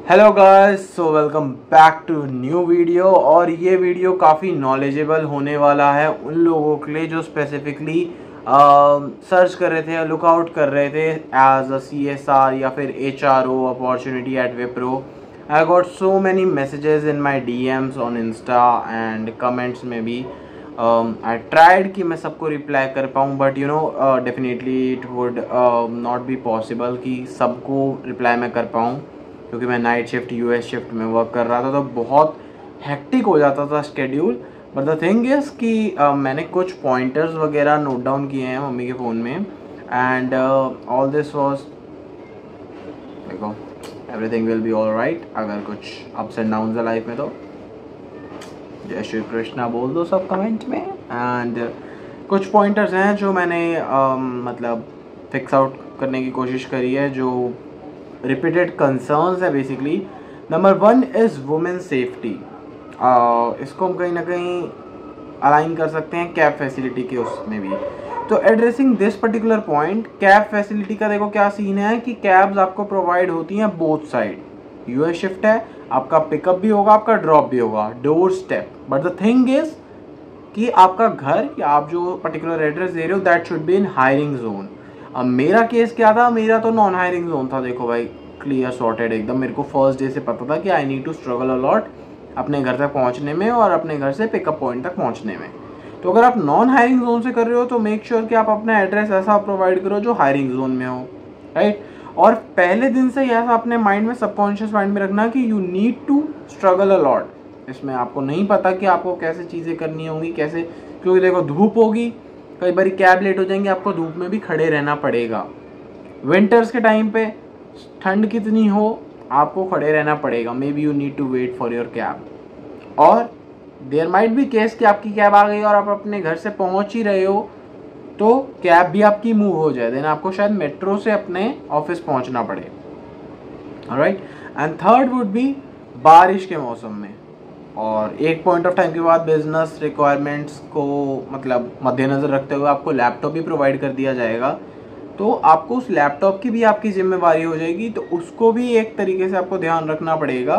Hello guys, so welcome back to new video. और ये video काफ़ी नॉलेजेबल होने वाला है उन लोगों के लिए जो स्पेसिफिकली सर्च कर रहे थे या लुकआउट कर रहे थे एज अ CSR या फिर HRO opportunity eight Wipro. I got so many messages in my DMs on Insta and comments में भी। आई ट्राइड कि मैं सबको रिप्लाई कर पाऊँ, but you know definitely it would not be possible कि सबको रिप्लाई मैं कर पाऊँ, क्योंकि मैं नाइट शिफ्ट US शिफ्ट में वर्क कर रहा था तो बहुत हेक्टिक हो जाता था schedule. But the thing is कि मैंने कुछ पॉइंटर्स वगैरह नोट डाउन किए हैं मम्मी के फ़ोन में एंड ऑल दिस वॉज, देखो, everything will be all right. अगर कुछ अप्स एंड डाउन्स है लाइफ में तो जय श्री कृष्णा बोल दो सब कमेंट में। एंड कुछ पॉइंटर्स हैं जो मैंने मतलब फिक्स आउट करने की कोशिश करी है, जो रिपीटेड कंसर्न्स है basically. Number 1 is women safety. इसको हम कहीं ना कहीं अलाइन कर सकते हैं कैब फैसिलिटी के उसमें भी। तो addressing this particular point, cab facility का देखो क्या सीन है कि कैब्स आपको प्रोवाइड होती हैं बोथ साइड। US शिफ्ट है, आपका पिकअप भी होगा, आपका ड्रॉप भी होगा, door step. But the thing is कि आपका घर या आप जो पर्टिकुलर एड्रेस दे रहे हो that should be in hiring zone. अब मेरा केस क्या था, मेरा तो नॉन हायरिंग जोन था। देखो भाई, क्लियर सॉर्टेड एकदम। मेरे को फर्स्ट डे से पता था कि I need to struggle a lot अपने घर तक पहुंचने में और अपने घर से पिकअप पॉइंट तक पहुंचने में। तो अगर आप नॉन हायरिंग जोन से कर रहे हो तो मेक श्योर कि आप अपना एड्रेस ऐसा प्रोवाइड करो जो हायरिंग जोन में हो, राइट। और पहले दिन से ऐसा अपने माइंड में, सबकॉन्शियस माइंड में रखना कि you need to struggle a lot. इसमें आपको नहीं पता कि आपको कैसे चीज़ें करनी होंगी, कैसे, क्योंकि देखो धूप होगी, कई बार कैब लेट हो जाएंगे, आपको धूप में भी खड़े रहना पड़ेगा। विंटर्स के टाइम पे ठंड कितनी हो, आपको खड़े रहना पड़ेगा। Maybe you need to wait for your cab. और देयर माइट बी केस कि आपकी कैब आ गई और आप अपने घर से पहुंच ही रहे हो तो कैब भी आपकी मूव हो जाए, देन आपको शायद मेट्रो से अपने ऑफिस पहुंचना पड़े, alright. And third would B बारिश के मौसम में। और एक पॉइंट ऑफ टाइम के बाद बिजनेस रिक्वायरमेंट्स को मतलब मद्देनज़र रखते हुए आपको लैपटॉप भी प्रोवाइड कर दिया जाएगा। तो आपको उस लैपटॉप की भी आपकी जिम्मेवारी हो जाएगी, तो उसको भी एक तरीके से आपको ध्यान रखना पड़ेगा।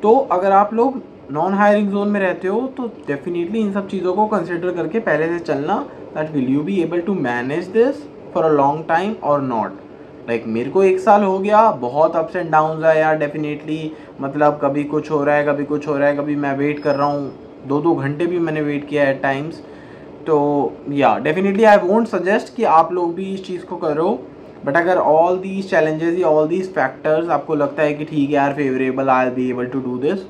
तो अगर आप लोग नॉन हायरिंग जोन में रहते हो तो डेफिनेटली इन सब चीज़ों को कंसिडर करके पहले से चलना, that will you be able to manage this for a long time और नॉट। लाइक मेरे को 1 साल हो गया, बहुत अप्स एंड डाउन्स है यार डेफिनेटली। मतलब कभी कुछ हो रहा है, कभी कुछ हो रहा है, कभी मैं वेट कर रहा हूँ, 2-2 घंटे भी मैंने वेट किया है टाइम्स। तो या डेफिनेटली आई वोंट सजेस्ट कि आप लोग भी इस चीज़ को करो। बट अगर ऑल दीज चैलेंजेस या ऑल दीज फैक्टर्स आपको लगता है कि ठीक है यार, favourable, I be able to do this,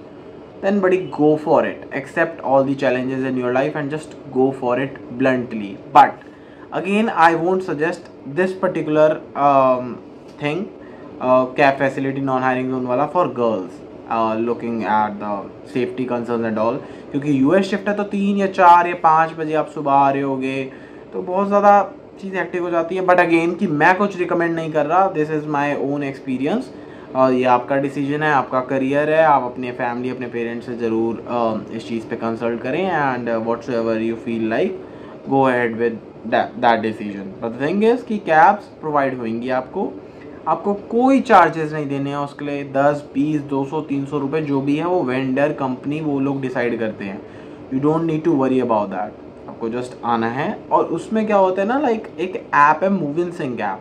then buddy, go for it. Accept all the challenges in your life and just go for it bluntly. But again, I won't suggest this particular thing, cab facility non-hiring zone wala for girls, looking at the safety concerns and all. क्योंकि US shift है तो 3 या 4 या 5 बजे आप सुबह आ रहे होगे तो बहुत ज़्यादा चीज़ एक्टिव हो जाती है। बट अगेन कि मैं कुछ रिकमेंड नहीं कर रहा, this is my own experience. और ये आपका डिसीजन है, आपका करियर है, आप अपने फैमिली, अपने पेरेंट्स से ज़रूर इस चीज़ पे कंसल्ट करें and what's ever you feel like, go ahead with that decision. But the thing is कि कैब्स प्रोवाइड होंगी आपको कोई चार्जेस नहीं देने हैं उसके लिए। 10, 20, 200, 300 रुपये जो भी है वो वेंडर कंपनी वो लोग डिसाइड करते हैं। You don't need to worry about that, आपको जस्ट आना है। और उसमें क्या होता है ना, लाइक एक ऐप है मूविन सिंक ऐप,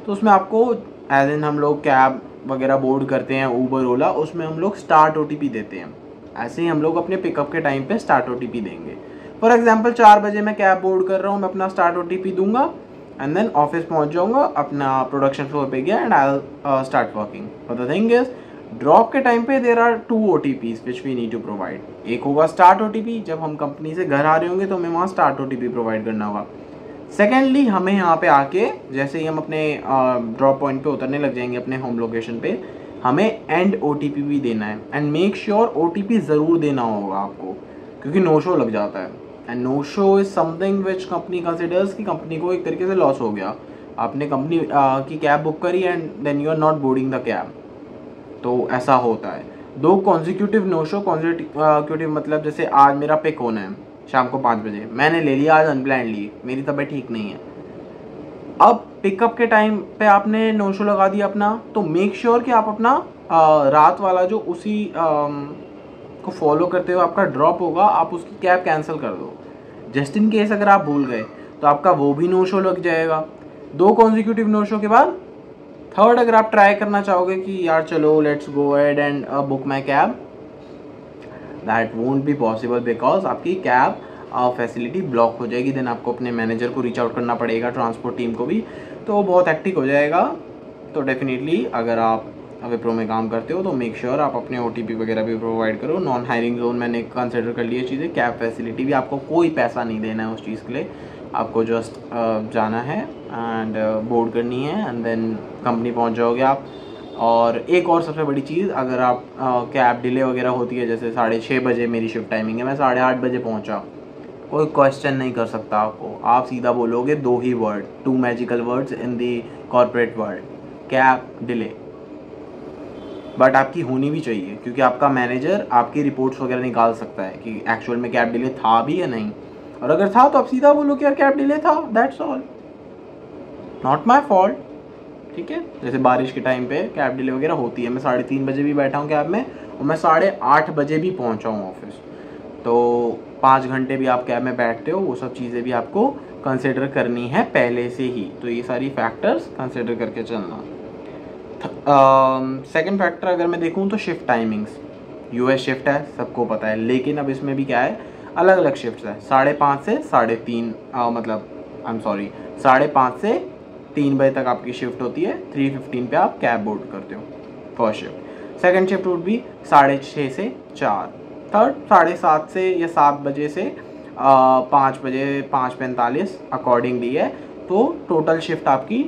तो उसमें आपको एज इन हम लोग कैब वगैरह बोर्ड करते हैं, ऊबर ओला, उसमें हम लोग स्टार्ट OTP देते हैं। ऐसे ही हम लोग अपने पिकअप के टाइम पे स्टार्ट OTP देंगे। फॉर एग्जांपल 4 बजे मैं कैब बोर्ड कर रहा हूँ, मैं अपना स्टार्ट OTP दूंगा एंड देन ऑफिस पहुँच जाऊँगा, अपना प्रोडक्शन फ्लोर पे गया and I start working. But the thing is drop के टाइम पे there are 2 OTPs which we need to provide. एक होगा स्टार्ट OTP, जब हम कंपनी से घर आ रहे होंगे तो हमें वहाँ स्टार्ट OTP प्रोवाइड करना होगा। सेकेंडली, हमें यहाँ पे आके जैसे ही हम अपने ड्रॉप पॉइंट पे उतरने लग जाएंगे अपने होम लोकेशन पे, हमें एंड OTP भी देना है। एंड मेक श्योर OTP ज़रूर देना होगा आपको, क्योंकि नो शो लग जाता है। And no show is something which company considers कि कंपनी को एक तरीके से लॉस हो गया। आपने कंपनी की कैब बुक करी and then you are not boarding the cab, तो ऐसा होता है। 2 कॉन्जिक्यूटिव नो शो, कॉन्जिक्यूटिव मतलब जैसे आज मेरा पिक होना है शाम को 5 बजे, मैंने ले लिया आज अनप्लान्डली, मेरी तबीयत ठीक नहीं है। अब पिकअप के टाइम पे आपने नो शो लगा दिया अपना, तो मेक श्योर कि आप अपना रात वाला जो उसी को फॉलो करते हुए आपका ड्रॉप होगा, आप उसकी कैब कैंसिल कर दो। जस्ट इन केस अगर आप भूल गए तो आपका वो भी नो शो लग जाएगा। 2 कॉन्जिक्यूटिव नो शो के बाद थर्ड अगर आप ट्राई करना चाहोगे कि यार चलो let's go ahead and book my cab, that won't be possible because आपकी कैब फैसिलिटी ब्लॉक हो जाएगी। देन आपको अपने मैनेजर को रीच आउट करना पड़ेगा, ट्रांसपोर्ट टीम को भी, तो बहुत हेक्टिक हो जाएगा। तो डेफिनेटली अगर आप विप्रो में काम करते हो तो मेक श्योर आप अपने OTP वगैरह भी प्रोवाइड करो। नॉन हायरिंग जोन मैंने कंसिडर कर लिया चीज़ें। कैब फैसिलिटी भी आपको कोई पैसा नहीं देना है उस चीज़ के लिए, आपको जस्ट जाना है एंड बोर्ड करनी है एंड देन कंपनी पहुंच जाओगे आप। और एक और सबसे बड़ी चीज़, अगर आप कैब डिले वगैरह होती है, जैसे 6:30 बजे मेरी शिफ्ट टाइमिंग है, मैं 8:30 बजे पहुंचा, कोई क्वेश्चन नहीं कर सकता आपको, आप सीधा बोलोगे 2 ही word, 2 magical words in the corporate world, cab delay. But आपकी होनी भी चाहिए क्योंकि आपका मैनेजर आपकी रिपोर्ट्स वगैरह निकाल सकता है कि एक्चुअल में कैब डिले था भी या नहीं, और अगर था तो आप सीधा बोलो कि यार कैब डिले था, that's all, not my fault. ठीक है, जैसे बारिश के टाइम पे कैब डिले वगैरह होती है, मैं 3:30 बजे भी बैठा हूँ कैब में और मैं 8:30 बजे भी पहुँचा हूँ ऑफिस, तो 5 घंटे भी आप कैब में बैठते हो, वो सब चीज़ें भी आपको कंसिडर करनी है पहले से ही। तो ये सारी फैक्टर्स कंसिडर करके चलना। सेकंड फैक्टर अगर मैं देखूँ तो शिफ्ट टाइमिंग्स, US शिफ्ट है सबको पता है, लेकिन अब इसमें भी क्या है, अलग अलग शिफ्ट है। 5:30 से 3:30 मतलब आई एम सॉरी 5:30 से 3 बजे तक आपकी शिफ्ट होती है। 3:15 पे आप कैब बोर्ड करते हो first shift. Second shift would भी 6:30 से 4। थर्ड 7:30 से या 7 बजे से 5 बजे 5:45 अकॉर्डिंगली है। तो टोटल शिफ्ट आपकी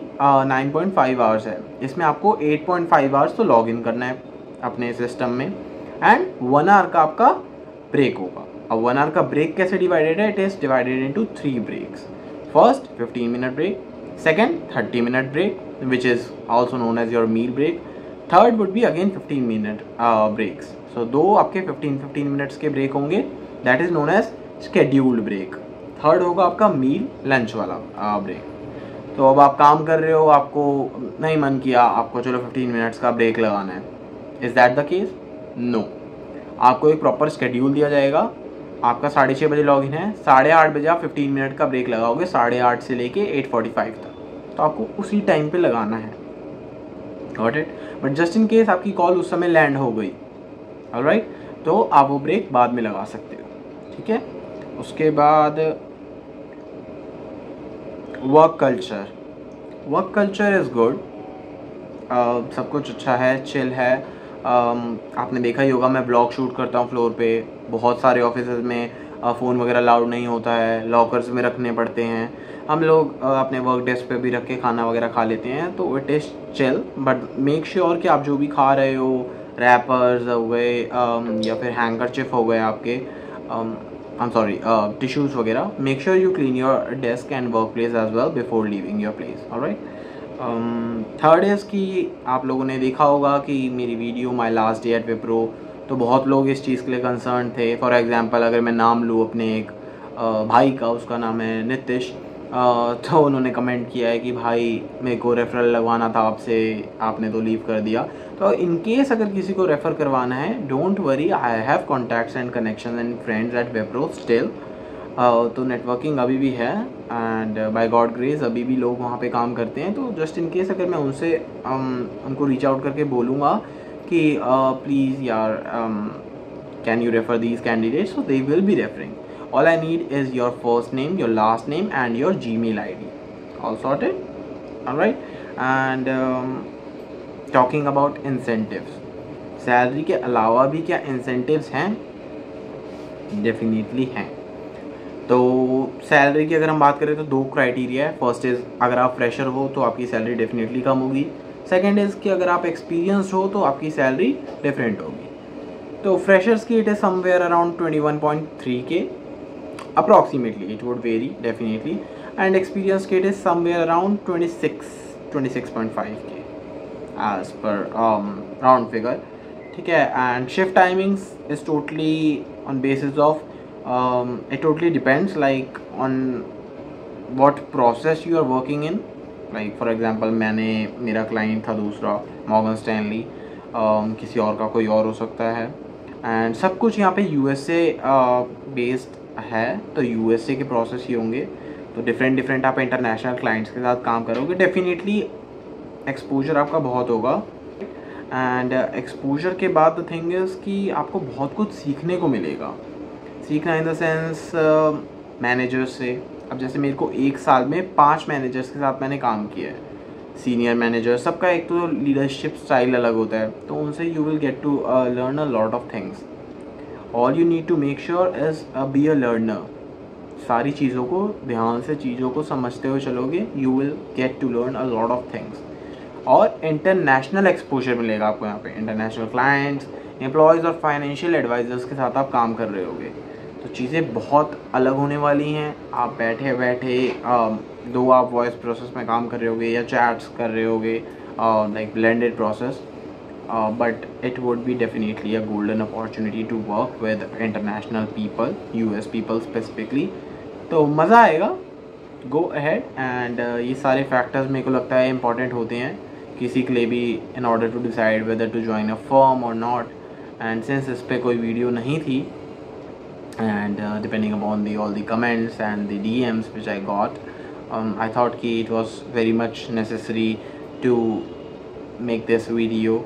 9.5 आवर्स है। इसमें आपको 8.5 आवर्स तो लॉग इन करना है अपने सिस्टम में एंड 1 आवर का आपका ब्रेक होगा। अब 1 आवर का ब्रेक कैसे डिवाइडेड है, it is divided into 3 breaks. First 15 minute break, second 30 minute break which is also known as your meal break, third would be again 15 minute breaks. So 2 आपके 15 minutes के break होंगे, that is known as scheduled break. Third होगा आपका मील lunch वाला break. तो अब आप काम कर रहे हो, आपको नहीं मन किया, आपको चलो 15 मिनट्स का ब्रेक लगाना है, is that the case? No, आपको एक प्रॉपर शेड्यूल दिया जाएगा। आपका 6:30 बजे लॉग इन है, 8:30 बजे आप 15 मिनट का ब्रेक लगाओगे, 8:30 से लेके 8:45 तक, तो आपको उसी टाइम पे लगाना है। Got it? But just in case आपकी कॉल उस समय लैंड हो गई, ऑलराइट, तो आप वो ब्रेक बाद में लगा सकते हो। ठीक है, उसके बाद work culture. Work culture is good, सब कुछ अच्छा है, चिल है। आपने देखा ही होगा, मैं ब्लॉग शूट करता हूँ फ्लोर पे, बहुत सारे ऑफिसेज में फ़ोन वगैरह अलाउड नहीं होता है, लॉकर्स में रखने पड़ते हैं। हम लोग अपने वर्क डेस्क पे भी रख के खाना वगैरह खा लेते हैं, तो it is chill. But make sure कि आप जो भी खा रहे हो, रैपर्स हो गए या फिर हैंकरचिफ हो गए आपके, I'm sorry, tissues वगैरह, make sure you clean your desk and workplace as well before leaving your place, alright? Third is कि आप लोगों ने देखा होगा कि मेरी video my last day at Wipro, तो बहुत लोग इस चीज़ के लिए कंसर्न थे। फॉर एग्जांपल अगर मैं नाम लूँ अपने एक भाई का, उसका नाम है नितिश, तो उन्होंने कमेंट किया है कि भाई मेरे को रेफरल लगवाना था आपसे, आपने तो लीव कर दिया। तो इन केस अगर किसी को रेफ़र करवाना है, don't worry, I have contacts and connection and friends at Wipro still. तो नेटवर्किंग अभी भी है एंड बाय गॉड ग्रेस अभी भी लोग वहाँ पे काम करते हैं। तो जस्ट इन केस अगर मैं उनसे उनको रीच आउट करके बोलूँगा कि प्लीज़ यार can you refer these candidates, so they will be referring. All I need is your first name, your last name and your Gmail ID. All sorted? Alright? And talking about incentives. Salary के अलावा भी क्या incentives हैं? Definitely हैं। तो salary की अगर हम बात करें तो 2 क्राइटेरिया है। फर्स्ट इज़ अगर आप फ्रेशर हो तो आपकी सैलरी डेफिनेटली कम होगी। सेकेंड इज़ कि अगर आप एक्सपीरियंस्ड हो तो आपकी सैलरी डिफरेंट होगी। तो फ्रेशर्स की it is somewhere around 21.3K approximately, it would vary definitely, and experience kit is somewhere around 26.5K as per round figure. ठीक है, and shift timings is totally on basis of it totally depends like on what process you are working in. Like for example, मेरा client था दूसरा Morgan Stanley, किसी और का कोई और हो सकता है। एंड सब कुछ यहाँ पे यूएसए बेस्ड है, तो यूएसए के प्रोसेस ही होंगे। तो डिफरेंट आप इंटरनेशनल क्लाइंट्स के साथ काम करोगे, डेफिनेटली एक्सपोजर आपका बहुत होगा। एंड एक्सपोजर के बाद द थिंग इज़ कि आपको बहुत कुछ सीखने को मिलेगा। सीखना इन द सेंस मैनेजर्स से। अब जैसे मेरे को 1 साल में 5 मैनेजर्स के साथ मैंने काम किया है, सीनियर मैनेजर। सबका एक तो लीडरशिप स्टाइल अलग होता है, तो उनसे you will get to learn a lot of things. All you need to make sure is be a learner. सारी चीज़ों को ध्यान से चीज़ों को समझते हुए चलोगे, you will get to learn a lot of things. और इंटरनेशनल एक्सपोजर मिलेगा आपको यहाँ पे। इंटरनेशनल क्लाइंट्स, एम्प्लॉयज़ और फाइनेंशियल एडवाइज़र्स के साथ आप काम कर रहे होगे, तो चीज़ें बहुत अलग होने वाली हैं। आप बैठे बैठे दो आप वॉइस प्रोसेस में काम कर रहे होगे या चैट्स कर रहे होगे, like blended process, but it would be definitely a golden opportunity to work with international people, US people specifically. तो मज़ा आएगा। गो अहेड एंड ये सारे फैक्टर्स मेरे को लगता है इंपॉर्टेंट होते हैं किसी के लिए भी, in order to decide whether to join a firm और नॉट। एंड सिंस इस पर कोई वीडियो नहीं थी, and depending upon all the comments and the DMs which I got, I thought कि it was very much necessary to make this video,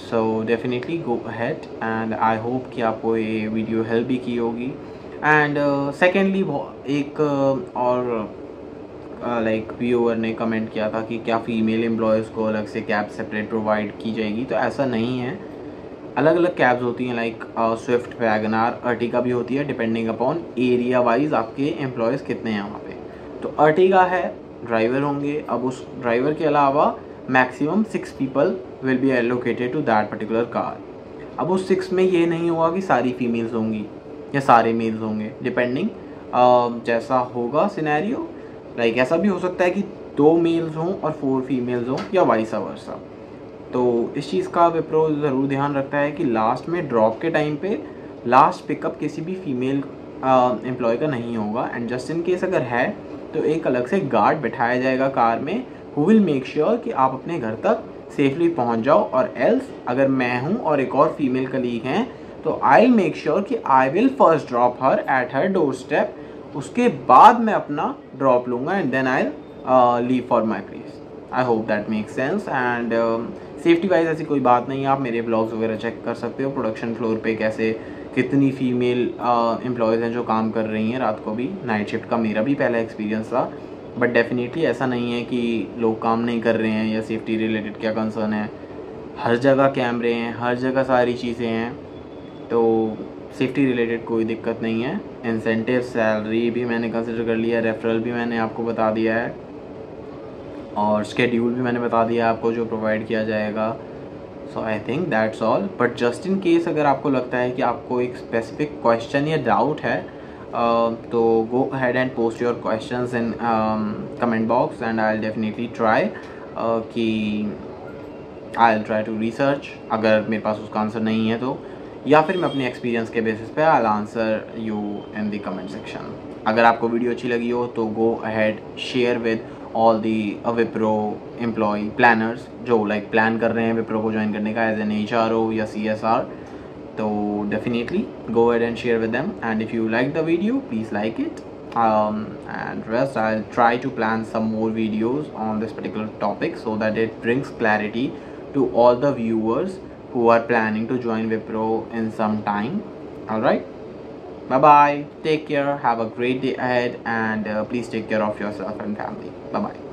so definitely go ahead and I hope कि आपको ये video help भी की होगी। And secondly एक और like viewer ने कमेंट किया था कि क्या फ़ीमेल एम्प्लॉयज़ को अलग से कैब सेपरेट प्रोवाइड की जाएगी, तो ऐसा नहीं है। अलग अलग कैब्स होती हैं, लाइक स्विफ्ट, वैगनार, अर्टिगा भी होती है, डिपेंडिंग अपॉन एरिया वाइज आपके एम्प्लॉयज़ कितने हैं वहाँ पे। तो अर्टिगा है, ड्राइवर होंगे। अब उस ड्राइवर के अलावा maximum 6 people will be allocated to that particular car. अब उस 6 में ये नहीं होगा कि सारी फीमेल्स होंगी या सारे मेल्स होंगे, डिपेंडिंग जैसा होगा सिनेरियो। लाइक ऐसा भी हो सकता है कि 2 मेल्स हों और 4 फीमेल्स हों, या वाइस वर्सा। तो इस चीज़ का विप्रो ज़रूर ध्यान रखता है कि लास्ट में ड्रॉप के टाइम पे लास्ट पिकअप किसी भी फीमेल एम्प्लॉय का नहीं होगा। एंड जस्ट इन केस अगर है तो एक अलग से गार्ड बिठाया जाएगा कार में, हु विल मेक श्योर कि आप अपने घर तक सेफली पहुंच जाओ। और एल्स अगर मैं हूं और एक और फीमेल कलीग हैं, तो आई विल मेक श्योर कि I will first drop her at her doorstep. उसके बाद मैं अपना ड्रॉप लूँगा and then I leave for my place. I hope that make sense. And safety wise ऐसी कोई बात नहीं है, आप मेरे ब्लॉग्स वगैरह चेक कर सकते हो। प्रोडक्शन फ्लोर पे कैसे कितनी फीमेल एम्प्लॉयज़ हैं जो काम कर रही हैं रात को भी। नाइट शिफ्ट का मेरा भी पहला एक्सपीरियंस था, बट डेफिनेटली ऐसा नहीं है कि लोग काम नहीं कर रहे हैं या सेफ्टी रिलेटेड क्या कंसर्न है। हर जगह कैमरे हैं, हर जगह सारी चीज़ें हैं, तो सेफ्टी रिलेटेड कोई दिक्कत नहीं है। इंसेंटिव, सैलरी भी मैंने कंसिडर कर लिया, रेफरल भी मैंने आपको बता दिया है, और स्केड्यूल भी मैंने बता दिया आपको जो प्रोवाइड किया जाएगा। So I think that's all. But just in case अगर आपको लगता है कि आपको एक स्पेसिफिक क्वेश्चन या डाउट है, तो go ahead and post your questions in comment box and I will definitely try कि I will try to research. अगर मेरे पास उसका आंसर नहीं है तो, या फिर मैं अपने एक्सपीरियंस के बेसिस पे I will answer you in the comment section. अगर आपको वीडियो अच्छी लगी हो तो go ahead, share with all the Wipro employ planners जो लाइक प्लान कर रहे हैं विप्रो को ज्वाइन करने का एज एन HRO या CSR। तो definitely go ahead and share with them, and if you like the video please like it, and rest I'll try to plan some more videos on this particular topic so that it brings clarity to all the viewers who are planning to join Wipro in some time. All right, bye bye, take care, have a great day ahead, and please take care of yourself and family. Bye bye.